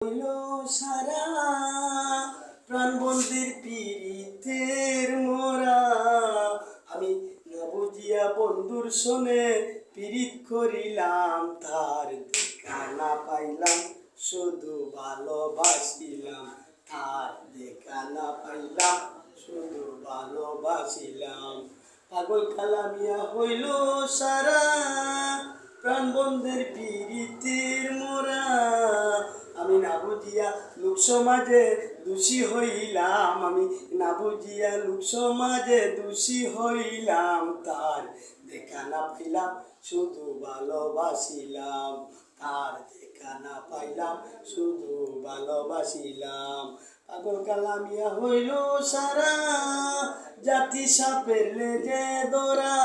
হইল সারা প্রাণবন্দির পীড়িতের মোরা আমি না বুঝিয়া বন্ধুর শোনে পীড়িত করিলাম তার দেখা না পাইলাম শুধু ভালোবাসিলাম তার দেখা না পাইলাম শুধু ভালোবাসিলাম পাগল কালামিয়া হইল সারা প্রাণবন্ধের পীড়িতের মোরা আমি না বুঝিয়া লোক সমাজে দোষী হইলাম আমি না বুঝিয়া লোক সমাজে দোষী হইলাম তার দেখা না পাইলাম শুধু ভালোবাসিলাম তার দেখা না পাইলাম শুধু ভালোবাসিলাম পাগল কালামিয়া হইল সারা জাতি সাপের লেজে দোরা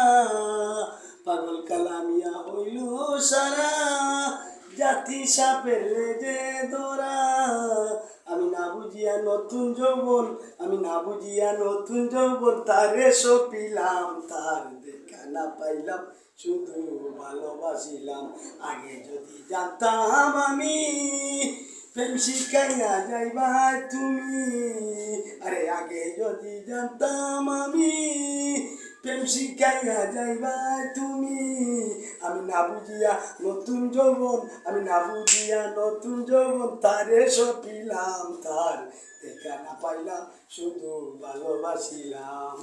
পাগল কালামিয়া হইল সারা জাতি সাপের লেজে দোরা আমি না বুঝিয়া নতুন যৌবন আমি না বুঝিয়া নতুন যৌবন তারে সপিলাম তার দেখা না পাইলাম শুধু ভালোবাসিলাম আগে যদি জানতাম আমি প্রেম শিখাইয়া যাইবা তুমি আরে আগে যদি জানতাম আমি প্রেম শিখাইয়া যাইবা তুমি আমি না বুঝিয়া নতুন যৌবন আমি না বুঝিয়া নতুন যৌবন তারে সপিলাম তার দেখা না পাইলাম শুধু ভালোবাসিলাম।